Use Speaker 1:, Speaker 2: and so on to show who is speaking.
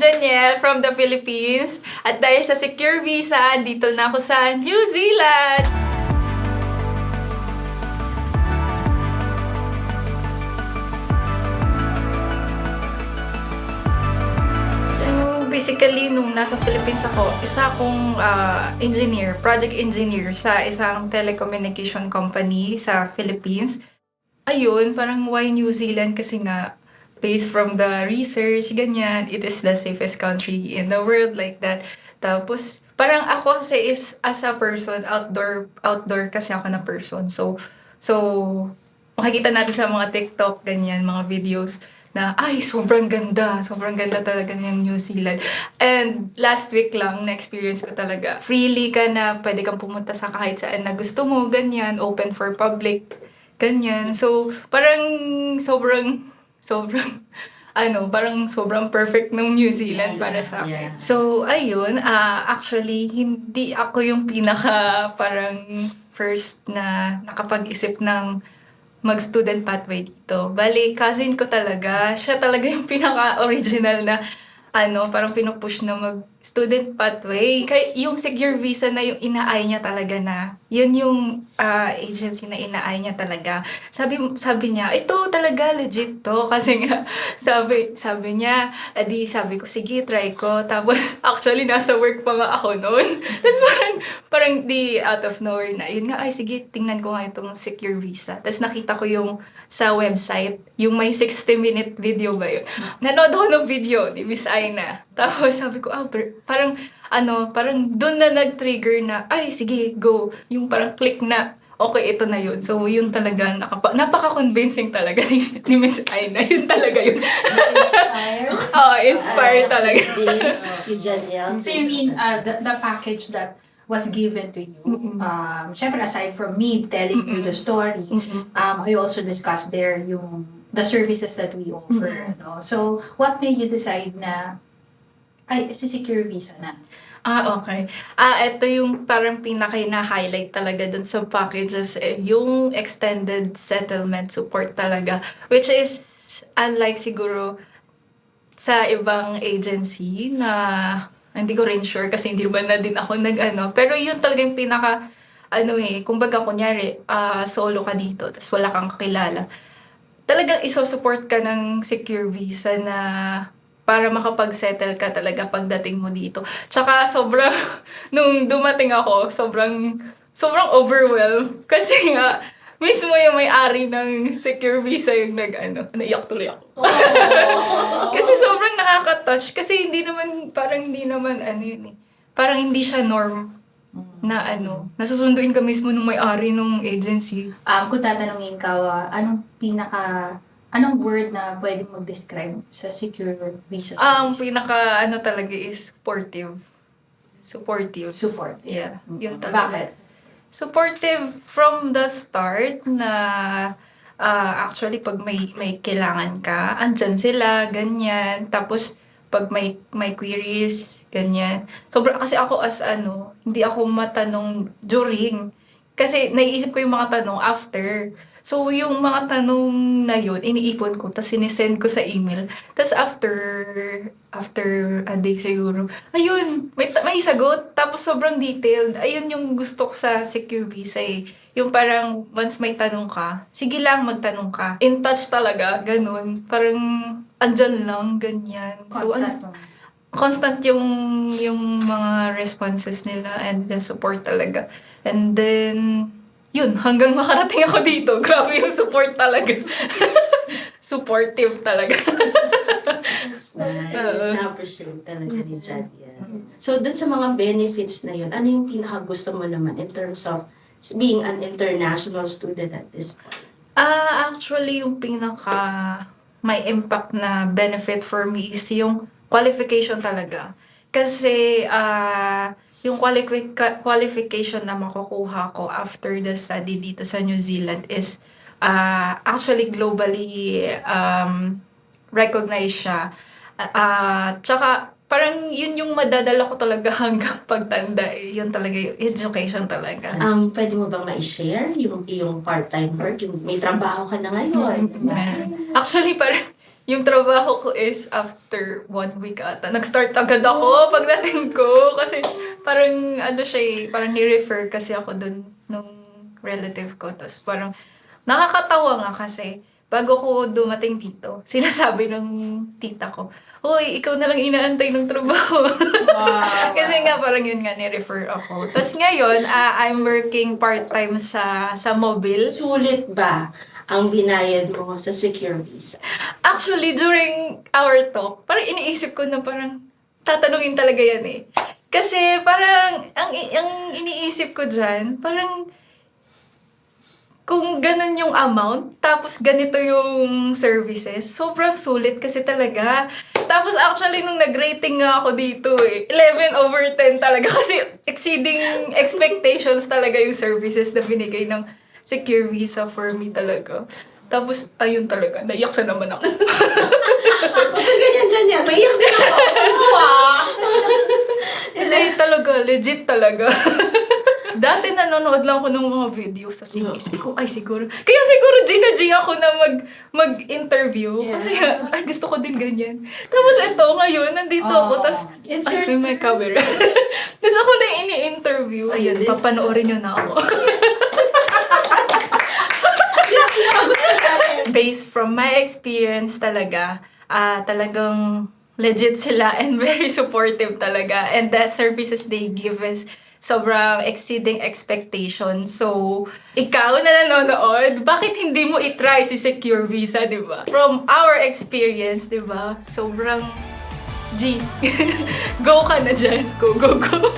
Speaker 1: Janiel from the Philippines. At dahil sa secure visa, dito na ako sa New Zealand. So, basically, nung nasa Philippines ako, isa akong engineer, project engineer sa isang telecommunication company sa Philippines. Ayun, parang why New Zealand? Kasi nga, based from the research, ganyan, it is the safest country in the world, like that. Tapos, parang ako kasi is, as a person, outdoor kasi ako na person. So, makikita natin sa mga TikTok, ganyan, mga videos, na, ay, sobrang ganda talaga ng New Zealand. And last week lang, na-experience ko talaga. Freely ka na, pwede kang pumunta sa kahit saan na gusto mo, ganyan, open for public, ganyan. So, parang parang sobrang perfect ng New Zealand para sa akin.
Speaker 2: Yeah.
Speaker 1: So, ayun, actually, hindi ako yung parang first na nakapag-isip ng mag-student pathway dito. Bali, cousin ko talaga, siya talaga yung pinaka-original na parang pinupush na mag-student pathway. Kaya yung secure visa na yung inaay niya talaga na, yun yung agency na inaay niya talaga. Sabi niya, ito talaga legit to. Kasi nga, sabi niya, sabi ko, sige, try ko. Tapos, actually, nasa work pa nga ako noon. Tapos parang di out of nowhere na. Yun nga, ay sige, tingnan ko nga itong secure visa. Tapos nakita ko yung sa website, yung may 60-minute video ba yun? Nanood ako ng video ni Miss Aina. Tapos sabi ko, parang doon na nag-trigger na, ay sige, go. Yung parang click na, okay, ito na yun. So, yun talaga, napaka-convincing talaga ni Miss Aina. Yun talaga yun.
Speaker 2: Inspired?
Speaker 1: Oo, inspired talaga.
Speaker 2: Si Janiel.
Speaker 3: So you mean the package that was given to you? Syempre, aside from me telling you the story, I also discussed there the services that we offer. No? So, what made you decide na ay, secure visa na?
Speaker 1: Okay. Ito yung parang pinaka-highlight talaga dun sa packages, yung extended settlement support talaga. Which is, unlike siguro sa ibang agency na hindi ko rin sure kasi hindi ba na din ako pero yun talaga yung pinaka, kumbaga kunyari, solo ka dito, tapos wala kang kakilala. Talagang iso-support ka ng secure visa na para makapag-settle ka talaga pagdating mo dito. Tsaka nung dumating ako, sobrang overwhelmed. Kasi nga, mismo yung may-ari ng secure visa yung naiyak tuloy ako. Kasi sobrang nakaka-touch. Kasi parang hindi siya norm na nasusunduin ka mismo ng may-ari ng agency.
Speaker 3: Kung tatanungin ka, anong word na pwedeng mag-describe sa secure visa
Speaker 1: Ang
Speaker 3: service?
Speaker 1: pinaka talaga is supportive.
Speaker 3: Support.
Speaker 1: Yeah, yun talaga.
Speaker 3: Bakit?
Speaker 1: Supportive from the start na actually pag may kailangan ka, andyan sila, ganyan. Tapos pag may queries, ganyan. Kasi ako hindi ako matanong during. Kasi naiisip ko yung mga tanong after. So, yung mga tanong na yun, iniipon ko, tapos sinisend ko sa email. Tapos after a day siguro, ayun, may sagot. Tapos sobrang detailed. Ayun yung gusto ko sa secure visa Yung parang once may tanong ka, sige lang magtanong ka. In touch talaga, ganun. Parang andyan lang, ganyan. Constant yung mga responses nila and the support talaga. And then, yun, hanggang makarating ako dito. Grabe yung support talaga. Supportive talaga.
Speaker 2: Nice. Na-appreciate talaga ni Janiel. So, dun sa mga benefits na yun, ano yung pinaka-gusto mo naman in terms of being an international student at this point?
Speaker 1: Actually, yung pinaka may impact na benefit for me is yung qualification talaga. Kasi, yung qualification na makukuha ko after the study dito sa New Zealand is actually globally recognized siya. Tsaka parang yun yung madadala ko talaga hanggang pagtanda. Yun talaga yung education talaga.
Speaker 2: Pwede mo bang ma-share yung iyong part-time work? Yung may trabaho ka na ngayon?
Speaker 1: Meron. Actually, parang yung trabaho ko is after 1 week ata. Nag-start agad ako pagdating ko. Kasi parang ano siya eh, parang ni-refer kasi ako dun nung relative ko. Tapos parang nakakatawa nga kasi bago ko dumating dito, sinasabi ng tita ko, "Hoy, ikaw na lang inaantay ng trabaho."
Speaker 3: Wow.
Speaker 1: Kasi nga parang yun nga ni-refer ako. Tapos ngayon, I'm working part-time sa mobile.
Speaker 2: Sulit ba ang binayad mo sa secure visa?
Speaker 1: Actually, during our talk, parang iniisip ko na parang tatanungin talaga yan eh. Kasi parang ang iniisip ko dyan, parang kung ganun yung amount, tapos ganito yung services, sobrang sulit kasi talaga. Tapos actually, nung nag-rating nga ako dito eh, 11/10 talaga kasi exceeding expectations talaga yung services na binigay ng secure visa for me talaga. Tapos, ayun talaga, naiyak na naman ako.
Speaker 2: Huwag ka ganyan dyan yan. Maiyak na ako.
Speaker 1: Kasi talaga, legit talaga. Dati nanonood lang ako ng mga video sa series ko. Ay, siguro. Kaya siguro G ako na mag-interview.
Speaker 2: Yeah.
Speaker 1: Kasi ay, gusto ko din ganyan. Tapos ito, ngayon, nandito ako. Tapos,
Speaker 2: It's
Speaker 1: ay,
Speaker 2: your
Speaker 1: may camera. Tapos ako na ini-interview. Ayun,
Speaker 2: This-
Speaker 1: papanoorin nyo na ako. Based from my experience talaga, talagang legit sila and very supportive talaga. And the services they give is sobrang exceeding expectations. So, ikaw na nanonood, bakit hindi mo itry si Secure Visa, di ba? From our experience, di ba? Sobrang G. Go ka na dyan. Go, go, go.